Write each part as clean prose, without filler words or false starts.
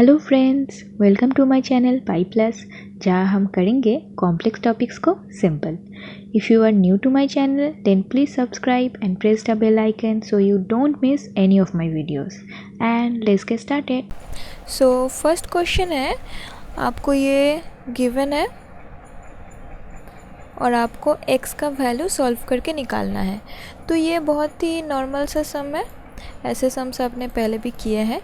Hello friends, welcome to my channel pi plus, जहाँ हम करेंगे कॉम्प्लेक्स टॉपिक्स को simple. If you are new to my channel then please subscribe and press the bell icon so you don't miss any of my videos and let's get started. So first question है, आपको ये given है और आपको x का value solve करके निकालना है। तो ये बहुत ही नॉर्मल सा सम है, ऐसे सम्स आपने पहले भी किए हैं,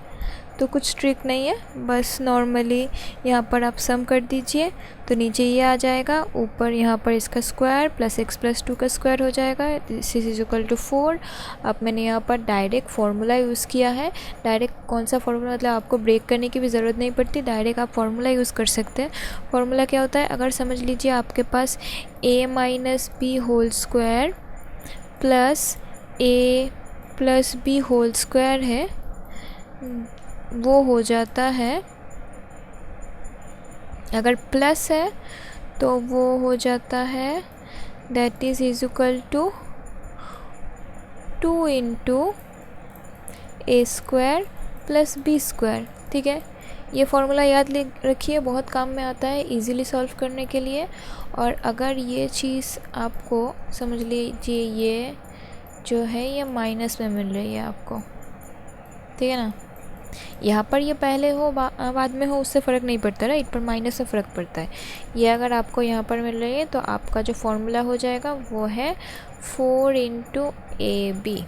तो कुछ ट्रिक नहीं है। बस नॉर्मली यहाँ पर आप सम कर दीजिए तो नीचे ये आ जाएगा, ऊपर यहाँ पर इसका स्क्वायर प्लस x प्लस 2 का स्क्वायर हो जाएगा, दिस इज इक्वल टू 4। अब मैंने यहाँ पर डायरेक्ट फार्मूला यूज़ किया है। डायरेक्ट कौन सा फार्मूला, मतलब आपको ब्रेक करने की भी ज़रूरत नहीं पड़ती, डायरेक्ट आप फार्मूला यूज़ कर सकते हैं। फार्मूला क्या होता है, अगर समझ लीजिए आपके पास a minus b whole square plus a plus b whole square है, वो हो जाता है, अगर प्लस है तो वो हो जाता है that is equal to 2 into a square plus b square. ठीक है, ये फार्मूला याद रखिए, बहुत काम में आता है इजीली सॉल्व करने के लिए। और अगर ये चीज़ आपको समझ लीजिए, ये जो है ये माइनस में मिल रही है आपको, ठीक है ना, यहाँ पर ये पहले हो बाद में हो उससे फ़र्क नहीं पड़ता, राइट, पर माइनस से फ़र्क पड़ता है। ये अगर आपको यहाँ पर मिल रही है तो आपका जो फॉर्मूला हो जाएगा वो है 4 इंटू ए बी।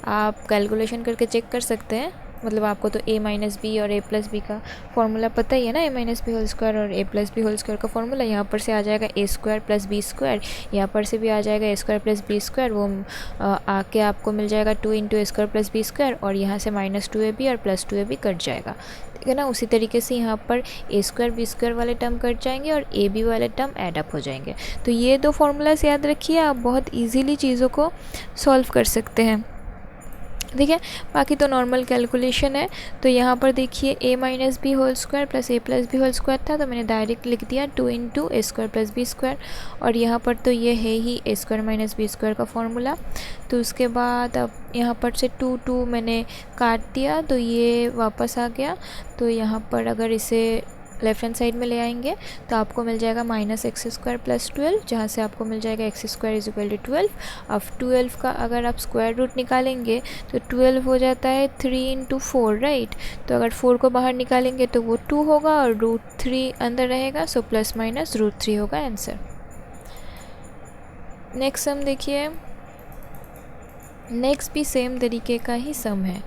आप कैलकुलेशन करके चेक कर सकते हैं, मतलब आपको तो a माइनस बी और a प्लस बी का फॉर्मूला पता ही है ना, a minus b whole square और a plus b whole square का फॉर्मूला। यहाँ पर से आ जाएगा a square plus b square, यहाँ पर से भी आ जाएगा a square plus b square, वो आके आपको मिल जाएगा 2 into a square plus b square, और यहाँ से माइनस 2ab और प्लस 2ab कट जाएगा, ठीक है ना। उसी तरीके से यहाँ पर a स्क्वायर बी स्क्वायर वाले टर्म कट जाएंगे और ए बी वाले टर्म ऐड अप हो जाएंगे। तो ये दो फार्मूलाज याद रखिए, आप बहुत ईजीली चीज़ों को सॉल्व कर सकते हैं, ठीक है। बाकी तो नॉर्मल कैलकुलेशन है। तो यहाँ पर देखिए a minus b whole square plus a plus b whole square था, तो मैंने डायरेक्ट लिख दिया 2 into a square plus b square, और यहाँ पर तो ये है ही a square minus b square का फॉर्मूला। तो उसके बाद अब यहाँ पर से 2 मैंने काट दिया तो ये वापस आ गया। तो यहाँ पर अगर इसे लेफ्ट हैंड साइड में ले आएंगे तो आपको मिल जाएगा माइनस एक्स स्क्वायर प्लस 12, जहाँ से आपको मिल जाएगा x square is equal to 12। अब 12 का अगर आप स्क्वायर रूट निकालेंगे तो 12 हो जाता है 3 इंटू 4, राइट। तो अगर 4 को बाहर निकालेंगे तो वो 2 होगा और √3 अंदर रहेगा, सो प्लस माइनस √3 होगा आंसर। नेक्स्ट सम देखिए, नेक्स्ट भी सेम तरीके का ही सम है,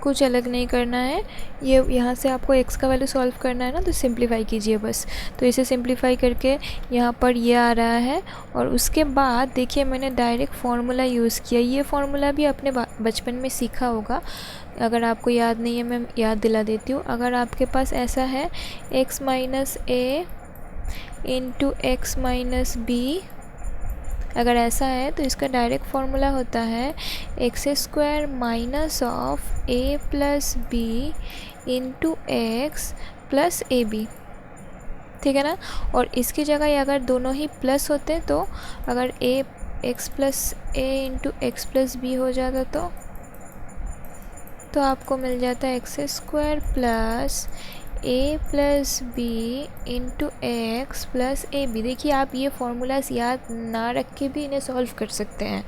कुछ अलग नहीं करना है। ये यहाँ से आपको x का वैल्यू सॉल्व करना है ना, तो सिंप्लीफाई कीजिए बस। तो इसे सिंप्लीफाई करके यहाँ पर ये आ रहा है, और उसके बाद देखिए मैंने डायरेक्ट फार्मूला यूज़ किया। ये फार्मूला भी अपने बचपन में सीखा होगा, अगर आपको याद नहीं है मैं याद दिला देती हूँ। अगर आपके पास ऐसा है x minus a into x minus b, अगर ऐसा है तो इसका डायरेक्ट फार्मूला होता है x square minus of a plus b into x plus a b, ठीक है ना। और इसकी जगह अगर दोनों ही प्लस होते तो अगर a x plus a into x plus b हो जाता तो आपको मिल जाता है x square plus a plus b into x plus a b. देखिए आप ये फार्मूलाज याद ना रख के भी इन्हें सॉल्व कर सकते हैं।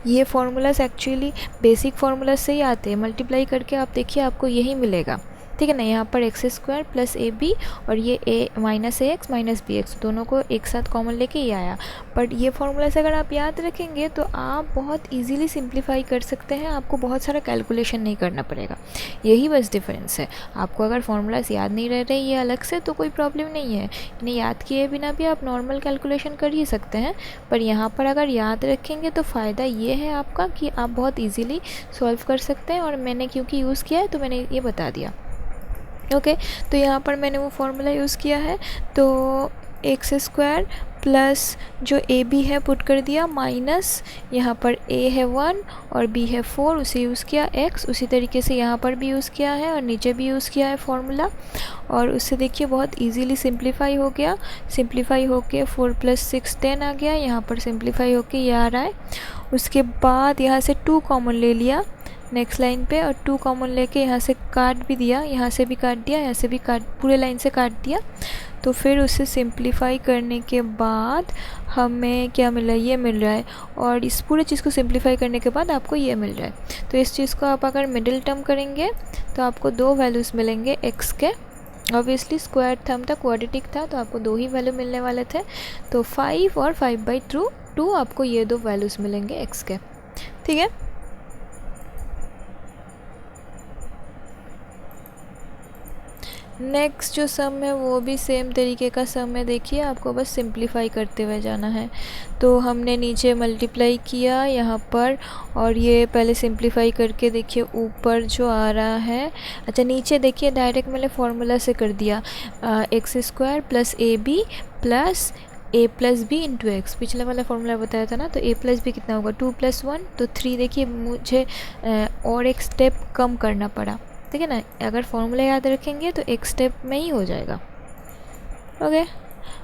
ये फार्मूलाज एक्चुअली बेसिक फार्मूलाज से ही आते हैं, मल्टीप्लाई करके आप देखिए आपको यही मिलेगा, ठीक है ना। यहाँ पर x square plus a b और ये a minus a x minus b x, दोनों को एक साथ कॉमन लेके ये आया। बट ये फार्मूला से अगर आप याद रखेंगे तो आप बहुत इजीली सिंप्लीफाई कर सकते हैं, आपको बहुत सारा कैलकुलेशन नहीं करना पड़ेगा, यही बस डिफरेंस है। आपको अगर फार्मूलाज याद नहीं रह रहे ये अलग से तो कोई प्रॉब्लम नहीं है, इन्हें याद किए बिना भी आप नॉर्मल कैलकुलेशन कर ही सकते हैं। पर यहाँ पर अगर याद रखेंगे तो फ़ायदा ये है आपका कि आप बहुत ईजीली सॉल्व कर सकते हैं, और मैंने क्योंकि यूज़ किया है तो मैंने ये बता दिया, ओके। तो यहाँ पर मैंने वो फार्मूला यूज़ किया है, तो एक्स स्क्वायर प्लस जो ए बी है पुट कर दिया, माइनस यहाँ पर ए है 1 और बी है 4, उसे यूज़ किया एक्स, उसी तरीके से यहाँ पर भी यूज़ किया है और नीचे भी यूज़ किया है फार्मूला, और उससे देखिए बहुत इजीली सिंप्लीफाई हो गया। सिंप्लीफाई होके 4 + 6 10 आ गया, यहाँ पर सिंप्लीफाई होके ये आ रहा है। उसके बाद यहाँ से 2 कॉमन ले लिया नेक्स्ट लाइन पे, और 2 कॉमन लेके यहाँ से काट भी दिया, यहाँ से भी काट दिया, यहाँ से भी काट, पूरे लाइन से काट दिया। तो फिर उसे सिंप्लीफाई करने के बाद हमें क्या मिला, ये मिल रहा है। और इस पूरे चीज़ को सिंप्लीफाई करने के बाद आपको ये मिल रहा है। तो इस चीज़ को आप अगर मिडिल टर्म करेंगे तो आपको 2 वैल्यूज़ मिलेंगे x के। ऑब्वियसली स्क्वायर टर्म था, क्वाड्रेटिक था, तो आपको 2 ही वैल्यू मिलने वाले थे। तो 5 और 5/2 आपको ये 2 वैल्यूज़ मिलेंगे x के। ठीक है। नेक्स्ट जो सम है वो भी सेम तरीके का सम है। देखिए, आपको बस सिंप्लीफाई करते हुए जाना है। तो हमने नीचे मल्टीप्लाई किया यहाँ पर, और ये पहले सिंप्लीफाई करके देखिए ऊपर जो आ रहा है, अच्छा नीचे देखिए डायरेक्ट मैंने फार्मूला से कर दिया, x² + ab + a + b × x। पिछले वाला फार्मूला बताया था ना, तो a + b कितना होगा, 2 + 1, तो 3। देखिए मुझे और एक स्टेप कम करना पड़ा, ठीक है ना। अगर फॉर्मूला याद रखेंगे तो एक स्टेप में ही हो जाएगा। ओके,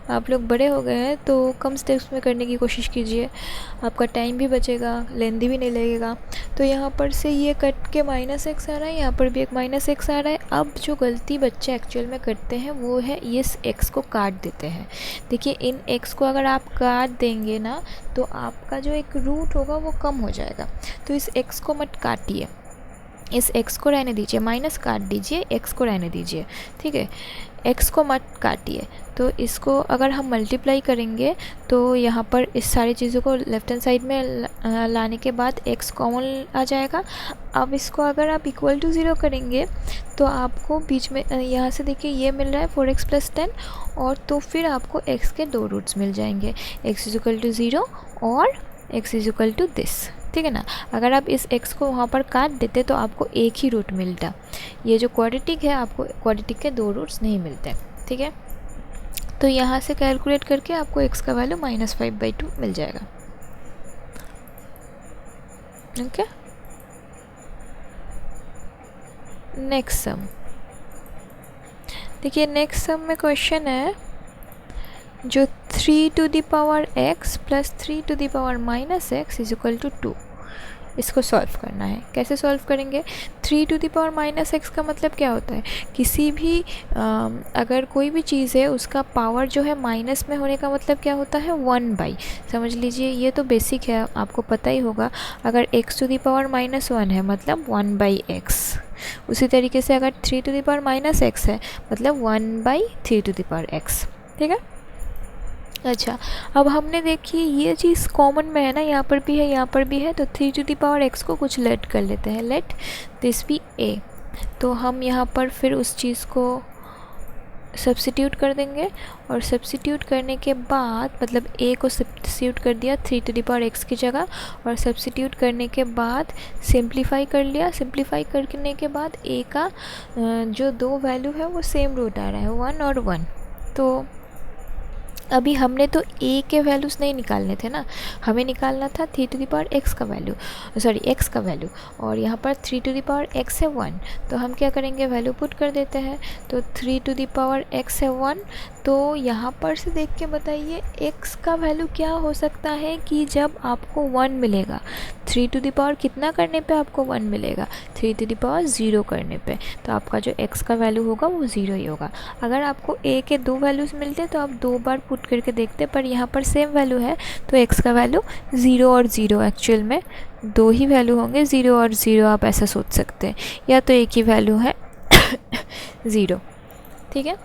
आप लोग बड़े हो गए हैं तो कम स्टेप्स में करने की कोशिश कीजिए, आपका टाइम भी बचेगा, लेंदी भी नहीं लगेगा। तो यहाँ पर से ये कट के -x आ रहा है, यहाँ पर भी एक -x आ रहा है। अब जो गलती बच्चे एक्चुअल में करते हैं वो है इस x को काट देते हैं। देखिए, इन x को अगर आप काट देंगे ना तो आपका जो एक रूट होगा वो कम हो जाएगा। तो इस x को मत काटिए, इस x को रहने दीजिए, माइनस काट दीजिए, x को रहने दीजिए, ठीक है। x को मत काटिए। तो इसको अगर हम मल्टीप्लाई करेंगे तो यहाँ पर इस सारी चीज़ों को लेफ्ट हैंड साइड में लाने के बाद x कॉमन आ जाएगा। अब इसको अगर आप = 0 करेंगे तो आपको बीच में यहाँ से देखिए ये मिल रहा है 4x + 10, और तो फिर आपको x के 2 रूट्स मिल जाएंगे, x = 0 और x = दिस, ठीक है ना। अगर आप इस x को वहाँ पर काट देते तो आपको एक ही रूट मिलता। ये जो क्वाड्रेटिक है, आपको क्वाड्रेटिक के 2 रूट्स नहीं मिलते, ठीक है। तो यहाँ से कैलकुलेट करके आपको x का वैल्यू -5/2 मिल जाएगा। ओके, नेक्स्ट सम देखिए। नेक्स्ट सम में क्वेश्चन है जो 3x + 3 - x = 2, इसको सॉल्व करना है। कैसे सॉल्व करेंगे? 3 - x का मतलब क्या होता है, किसी भी अगर कोई भी चीज़ है उसका पावर जो है माइनस में होने का मतलब क्या होता है, 1/। समझ लीजिए, ये तो बेसिक है, आपको पता ही होगा। अगर x⁻⁻1 है मतलब 1/x। उसी तरीके से अगर 3 - x है मतलब 1/3x, ठीक है। अच्छा, अब हमने देखिए ये चीज़ कॉमन में है ना, यहाँ पर भी है, यहाँ पर भी है, तो 3x को कुछ लेट कर लेते हैं, लेट दिस बी a। तो हम यहाँ पर फिर उस चीज़ को सब्स्टिट्यूट कर देंगे, और सब्स्टिट्यूट करने के बाद मतलब a को सब्स्टिट्यूट कर दिया 3x की जगह, और सब्स्टिट्यूट करने के बाद सिंप्लीफाई कर लिया। सिंप्लीफाई करने के बाद a का जो 2 वैल्यू है वो सेम रूट आ रहा है, 1 और 1। तो अभी हमने तो a के वैल्यूज़ नहीं निकालने थे ना, हमें निकालना था 3x का वैल्यू, सॉरी x का वैल्यू, और यहाँ पर 3x है 1। तो हम क्या करेंगे, वैल्यू पुट कर देते हैं। तो 3x है 1, तो यहाँ पर से देख के बताइए x का वैल्यू क्या हो सकता है कि जब आपको 1 मिलेगा, 3 कितना करने पे आपको 1 मिलेगा, 3 करने पे, तो आपका जो x का वैल्यू होगा वो 0 ही होगा। अगर आपको a के 2 वैल्यूज़ मिलते तो आप 2 बार पुट करके देखते, पर यहाँ पर सेम वैल्यू है तो x का वैल्यू 0 और 0, एक्चुअल में 2 ही वैल्यू होंगे, 0 और 0 आप ऐसा सोच सकते हैं, या तो एक ही वैल्यू है 0, ठीक है।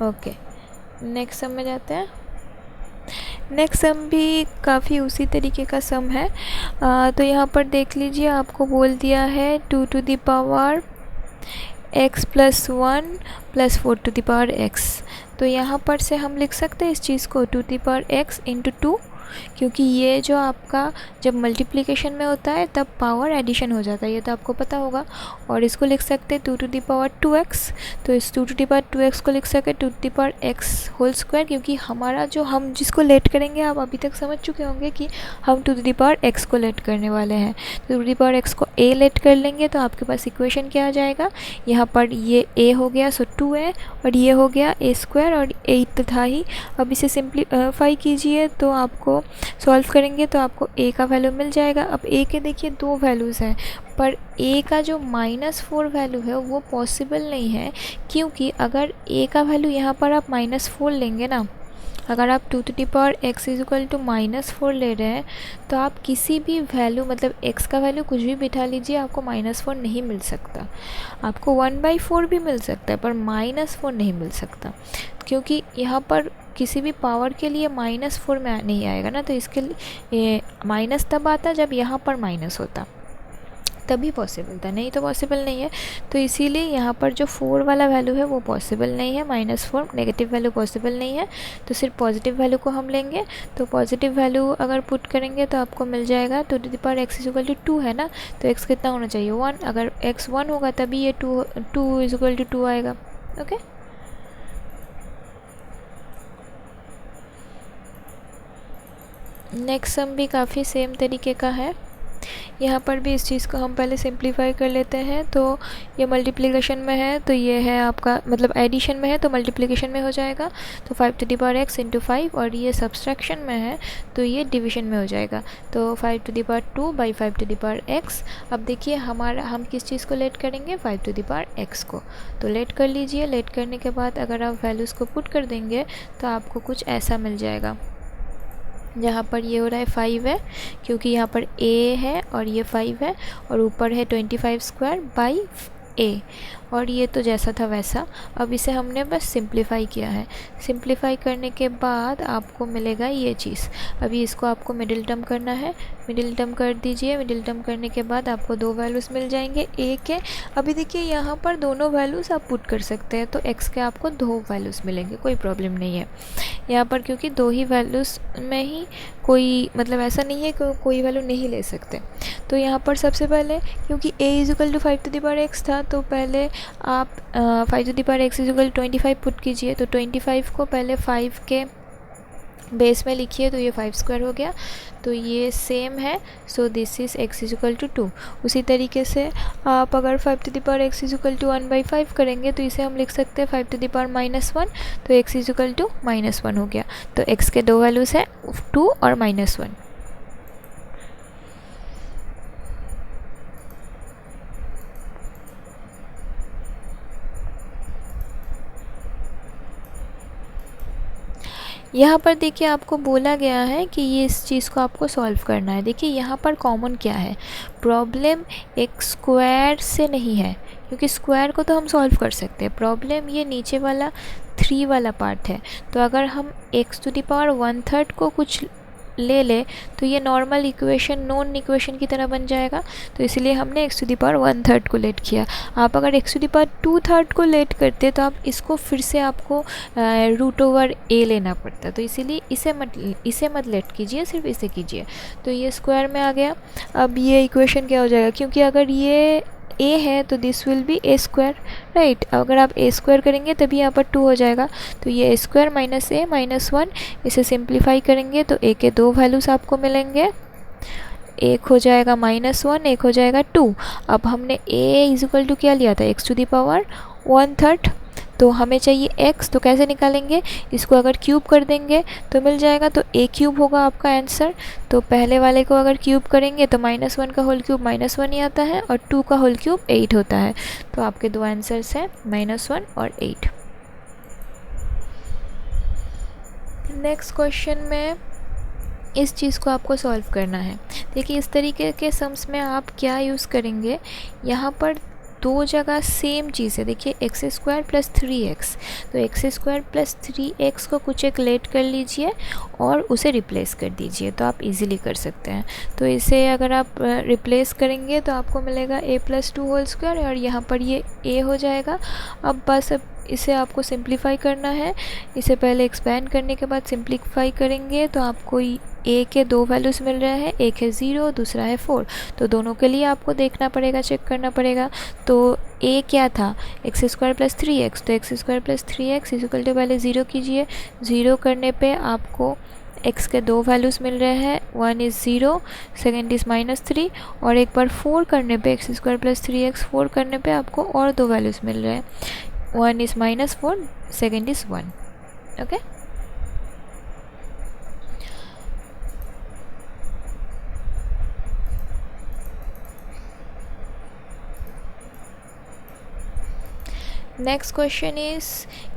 ओके, नेक्स्ट सम में जाते हैं। नेक्स्ट सम भी काफ़ी उसी तरीके का सम है। तो यहाँ पर देख लीजिए, आपको बोल दिया है 2x + 1 + 4x। तो यहाँ पर से हम लिख सकते हैं इस चीज़ को 2x × 2, क्योंकि ये जो आपका जब मल्टीप्लिकेशन में होता है तब पावर एडिशन हो जाता है, ये तो आपको पता होगा। और इसको लिख सकते हैं 2x, तो इस 2x को लिख सकते हैं 2x² क्योंकि हमारा जो हम जिसको लेट करेंगे, आप अभी तक समझ चुके होंगे कि हम 2x को लेट करने वाले हैं। तो 2x को a लेट कर लेंगे तो आपके पास इक्वेशन क्या आ जाएगा, यहाँ पर ये a हो गया सो 2a, और ये हो गया a² और 8 था ही। अब इसे सिंप्लीफाई कीजिए तो आपको को सॉल्व करेंगे तो आपको a का वैल्यू मिल जाएगा। अब a के देखिए दो वैल्यूज़ हैं, पर a का जो -4 वैल्यू है वो पॉसिबल नहीं है, क्योंकि अगर a का वैल्यू यहाँ पर आप -4 लेंगे ना, अगर आप 2x -4 ले रहे हैं तो आप किसी भी वैल्यू मतलब x का वैल्यू कुछ भी बिठा लीजिए, आपको -4 नहीं मिल सकता। आपको 1/4 भी मिल सकता है पर -4 नहीं मिल सकता, क्योंकि यहाँ पर किसी भी पावर के लिए -4 में नहीं आएगा ना, तो इसके लिए माइनस तब आता जब यहाँ पर माइनस होता, तभी पॉसिबल था, नहीं तो पॉसिबल नहीं है। तो इसीलिए यहाँ पर जो 4 वाला वैल्यू है वो पॉसिबल नहीं है, -4 नेगेटिव वैल्यू पॉसिबल नहीं है, तो सिर्फ पॉजिटिव वैल्यू को हम लेंगे। तो पॉजिटिव वैल्यू अगर पुट करेंगे तो आपको मिल जाएगा 2x = 2 है ना, तो x कितना होना चाहिए 1, अगर x 1 होगा तभी ये 2 2 आएगा। ओके, नेक्स्ट सम भी काफ़ी सेम तरीके का है। यहाँ पर भी इस चीज़ को हम पहले सिंप्लीफाई कर लेते हैं। तो ये मल्टीप्लिकेशन में है तो ये है आपका मतलब एडिशन में है तो मल्टीप्लिकेशन में हो जाएगा, तो 5x × 5, और ये सब्सट्रैक्शन में है तो ये डिवीज़न में हो जाएगा, तो 5/2/5x। अब देखिए हम किस चीज़ को लेट करेंगे, 5x को, तो लेट कर लीजिए। लेट करने के बाद अगर आप वैल्यूज़ को पुट कर देंगे तो आपको कुछ ऐसा मिल जाएगा, जहाँ पर ये हो रहा है 5 है, क्योंकि यहाँ पर a है और ये 5 है, और ऊपर है 25² a, और ये तो जैसा था वैसा। अब इसे हमने बस सिंप्लीफाई किया है। सिंप्लीफाई करने के बाद आपको मिलेगा ये चीज़। अभी इसको आपको मिडिल टर्म करना है, मिडिल टर्म कर दीजिए। मिडिल टर्म करने के बाद आपको दो वैल्यूज़ मिल जाएंगे a के। अभी देखिए यहाँ पर दोनों वैल्यूज़ आप पुट कर सकते हैं, तो x के आपको दो वैल्यूज़ मिलेंगे, कोई प्रॉब्लम नहीं है यहाँ पर, क्योंकि दो ही वैल्यूज़ में ही कोई मतलब ऐसा नहीं है कि कोई वैल्यू नहीं ले सकते। तो यहाँ पर सबसे पहले क्योंकि a = 5x था, तो पहले आप 5x = 25 पुट कीजिए। तो 25 को पहले 5 के बेस में लिखिए, तो ये 5² हो गया, तो ये सेम है। So this is x = 2। उसी तरीके से आप अगर 5x = 1/5 करेंगे तो इसे हम लिख सकते हैं 5 -1, तो x = -1 हो गया। तो x के दो वैल्यूज़ हैं 2 और -1। यहाँ पर देखिए आपको बोला गया है कि ये इस चीज़ को आपको सॉल्व करना है। देखिए यहाँ पर कॉमन क्या है, प्रॉब्लम x² से नहीं है, क्योंकि स्क्वायर को तो हम सॉल्व कर सकते हैं। प्रॉब्लम ये नीचे वाला 3 वाला पार्ट है। तो अगर हम x⁻⁻³ को कुछ ले तो ये नॉर्मल इक्वेशन नॉन इक्वेशन की तरह बन जाएगा, तो इसलिए हमने x⁻⁻³ को लेट किया। आप अगर x⁻² को लेट करते तो आप इसको फिर से आपको √a लेना पड़ता, तो इसीलिए इसे मत लेट कीजिए, सिर्फ इसे कीजिए। तो ये स्क्वायर में आ गया। अब ये इक्वेशन क्या हो जाएगा, क्योंकि अगर ये a है तो this will be a², right. अगर आप a² करेंगे तभी यहाँ पर 2 हो जाएगा, तो ये a² - a -1, इसे सिंप्लीफाई करेंगे तो a के दो वैल्यूज़ आपको मिलेंगे, एक हो जाएगा -1, एक हो जाएगा 2। अब हमने a = क्या लिया था, x⁻⁻⁻⁻, तो हमें चाहिए x, तो कैसे निकालेंगे, इसको अगर क्यूब कर देंगे तो मिल जाएगा, तो a³ होगा आपका आंसर। तो पहले वाले को अगर क्यूब करेंगे तो -1 का होल क्यूब -1 ही आता है, और 2 का होल क्यूब 8 होता है। तो आपके दो आंसर्स हैं -1 और 8। नेक्स्ट क्वेश्चन में इस चीज़ को आपको सॉल्व करना है। देखिए इस तरीके के सम्स में आप क्या यूज़ करेंगे, यहाँ पर दो जगह सेम चीज़ है। देखिए x² + 3x, तो x² + 3x को कुछ एक लेट कर लीजिए और उसे रिप्लेस कर दीजिए, तो आप इजीली कर सकते हैं। तो इसे अगर आप रिप्लेस करेंगे तो आपको मिलेगा a + 2² और यहाँ पर ये a हो जाएगा। अब बस इसे आपको सिंप्लीफाई करना है। इसे पहले एक्सपेंड करने के बाद सिंप्लीफाई करेंगे तो आपको a के दो वैल्यूज़ मिल रहे हैं, एक है 0, दूसरा है 4, तो दोनों के लिए आपको देखना पड़ेगा, चेक करना पड़ेगा। तो a क्या था, x² + 3x, तो x² + 3x = पहले 0 कीजिए। 0 करने पे आपको x के दो वैल्यूज़ मिल रहे हैं, वन इज़ 0, सेकेंड इज़ -3, और एक बार 4 करने पे x² + 3x 4 करने पे आपको और दो वैल्यूज़ मिल रहे हैं, one is -4, second is 1। Okay, next question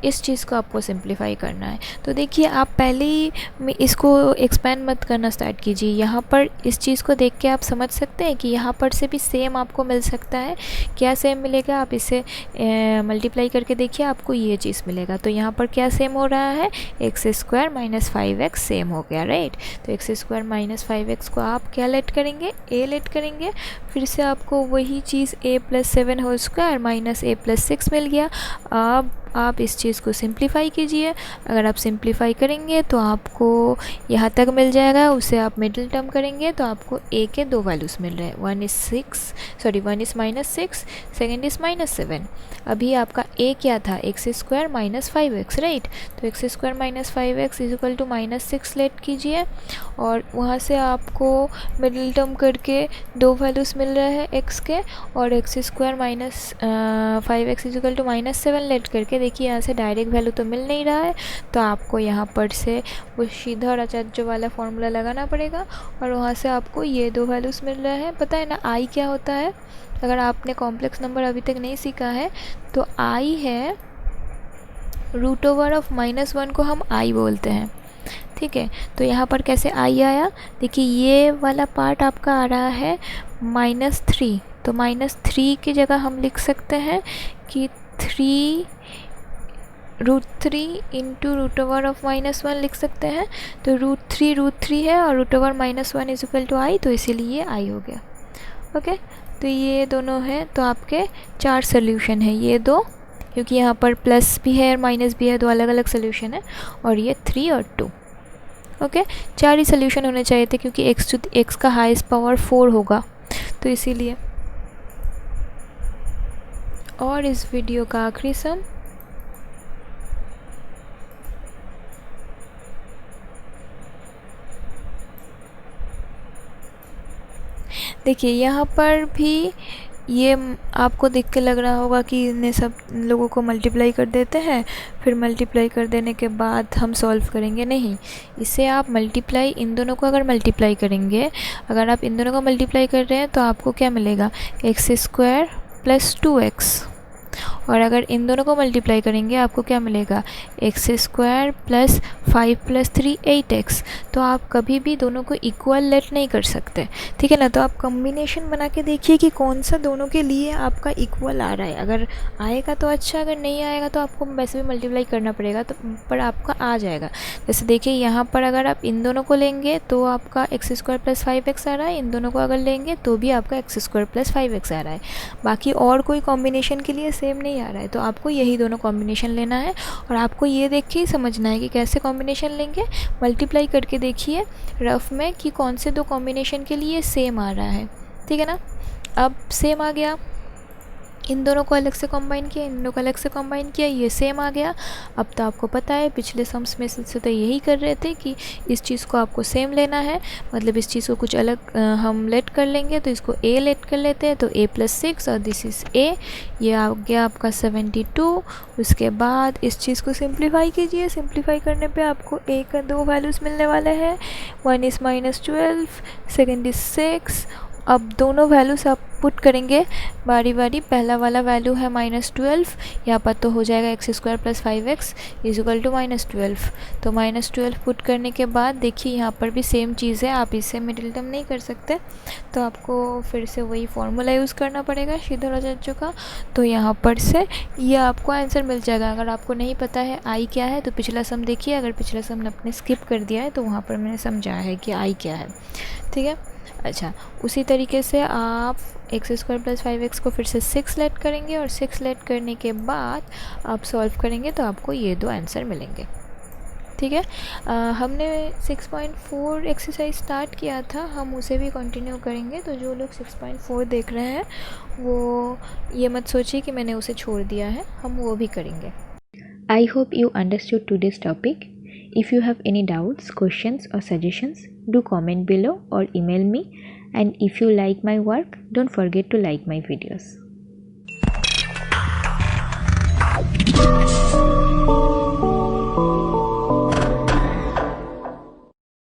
इस चीज़ को आपको सिंप्लीफाई करना है। तो देखिए आप पहले ही इसको एक्सपेंड मत करना स्टार्ट कीजिए। यहाँ पर इस चीज़ को देख के आप समझ सकते हैं कि यहाँ पर से भी सेम आपको मिल सकता है। क्या सेम मिलेगा, आप इसे मल्टीप्लाई करके देखिए, आपको ये चीज़ मिलेगा। तो यहाँ पर क्या सेम हो रहा है, x square minus 5x same हो गया, राइट। तो एक्स स्क्वायर माइनस 5x को आप क्या लेट करेंगे, ए लेट करेंगे। फिर से आपको वही चीज़ a plus 7 whole square minus a plus 6 मिल गया। अब आप इस चीज़ को सिंप्लीफाई कीजिए। अगर आप सिंप्लीफाई करेंगे तो आपको यहाँ तक मिल जाएगा, उसे आप मिडिल टर्म करेंगे तो आपको a के दो वैल्यूज़ मिल रहे हैं, one is minus 6, second is minus 7। अभी आपका a क्या था, x square minus 5x, right. तो x square minus 5x is equal to minus 6 let कीजिए और वहाँ से आपको मिडिल टर्म करके दो वैल्यूज़ मिल रहे हैं x के, और x square minus 5x is equal to minus 7 let करके देखिए यहाँ से डायरेक्ट वैल्यू तो मिल नहीं रहा है, तो आपको यहाँ पर से वो सीधा और अचार्य वाला फॉर्मूला लगाना पड़ेगा और वहाँ से आपको ये दो वैल्यूज़ मिल रहे हैं। पता है ना आई क्या होता है, अगर आपने कॉम्प्लेक्स नंबर अभी तक नहीं सीखा है तो आई है रूट ओवर ऑफ -1 को हम आई बोलते हैं, ठीक है। तो यहाँ पर कैसे आई आया, देखिए ये वाला पार्ट आपका आ रहा है -3, तो -3 की जगह हम लिख सकते हैं कि √3 इंटू रूट ओवर ऑफ -1 लिख सकते हैं। तो √3 है और root over -1 is equal to i, तो इसीलिए आई हो गया, ओके। तो ये दोनों हैं, तो आपके 4 सोल्यूशन है ये दो, क्योंकि यहाँ पर प्लस भी है और माइनस भी है, दो अलग अलग सोल्यूशन है, और ये 3 और 2, ओके। 4 ही सोल्यूशन होने चाहिए थे क्योंकि x का हाईएस्ट पावर 4 होगा, तो इसीलिए। और इस वीडियो का आखिरी सम, देखिए यहाँ पर भी ये आपको देख के लग रहा होगा कि इन्हें सब लोगों को मल्टीप्लाई कर देते हैं, फिर मल्टीप्लाई कर देने के बाद हम सॉल्व करेंगे, नहीं। इसे आप मल्टीप्लाई, इन दोनों को अगर मल्टीप्लाई करेंगे, अगर आप इन दोनों को मल्टीप्लाई कर रहे हैं तो आपको क्या मिलेगा, एक्स स्क्वायर प्लस 2x, और अगर इन दोनों को मल्टीप्लाई करेंगे आपको क्या मिलेगा, x square plus 5 plus 3 8x। तो आप कभी भी दोनों को इक्वल लेट नहीं कर सकते, ठीक है ना। तो आप कॉम्बिनेशन बना के देखिए कि कौन सा दोनों के लिए आपका इक्वल आ रहा है। अगर आएगा तो अच्छा, अगर नहीं आएगा तो आपको वैसे भी मल्टीप्लाई करना पड़ेगा, तो पर आपका आ जाएगा। जैसे देखिए यहाँ पर अगर आप इन दोनों को लेंगे तो आपका एक्स स्क्वायर प्लस 5x आ रहा है, इन दोनों को अगर लेंगे तो भी आपका एक्स स्क्वायर प्लस 5x आ रहा है। बाकी और कोई कॉम्बिनेशन के लिए सेम नहीं आ रहा है, तो आपको यही दोनों कॉम्बिनेशन लेना है और आपको ये देख के ही समझना है कि कैसे कॉम्बिनेशन लेंगे। मल्टीप्लाई करके देखिए रफ में कि कौन से दो कॉम्बिनेशन के लिए सेम आ रहा है, ठीक है ना। अब सेम आ गया, इन दोनों को अलग से कंबाइन किया, इन दोनों को अलग से कंबाइन किया, ये सेम आ गया। अब तो आपको पता है पिछले सम्स में से तो यही कर रहे थे कि इस चीज़ को आपको सेम लेना है, मतलब इस चीज़ को कुछ अलग हम लेट कर लेंगे, तो इसको a लेट कर लेते हैं, तो a प्लस 6 और दिस इज़ a, ये आ गया आपका 72। उसके बाद इस चीज़ को सिंप्लीफाई कीजिए, सिंप्लीफाई करने पे आपको a का दो वैल्यूज़ मिलने वाले हैं, वन इज़ -12, सेकेंड इज़ 6। अब दोनों वैल्यूज़ आप पुट करेंगे बारी बारी। पहला वाला वैल्यू है -12, यहाँ पर तो हो जाएगा x square plus 5x is equal to -12। तो -12 पुट करने के बाद देखिए यहाँ पर भी सेम चीज़ है, आप इससे मिडिल टर्म नहीं कर सकते, तो आपको फिर से वही फार्मूला यूज़ करना पड़ेगा सीधा राजा का। तो यहाँ पर से ये आपको आंसर मिल जाएगा। अगर आपको नहीं पता है आई क्या है तो पिछला सम देखिए, अगर पिछला सम आपने स्किप कर दिया है तो वहाँ पर मैंने समझाया है कि आई क्या है, ठीक है। अच्छा, उसी तरीके से आप एक्स स्क्वायर प्लस 5x को फिर से 6 लेट करेंगे और 6 लेट करने के बाद आप सॉल्व करेंगे तो आपको ये दो आंसर मिलेंगे, ठीक है। हमने 6.4 एक्सरसाइज स्टार्ट किया था, हम उसे भी कंटिन्यू करेंगे। तो जो लोग 6.4 देख रहे हैं वो ये मत सोचिए कि मैंने उसे छोड़ दिया है, हम वो भी करेंगे। I hope you understood today's topic. If you have any doubts, questions or suggestions, do comment below or email me. And if you like my work, don't forget to like my videos.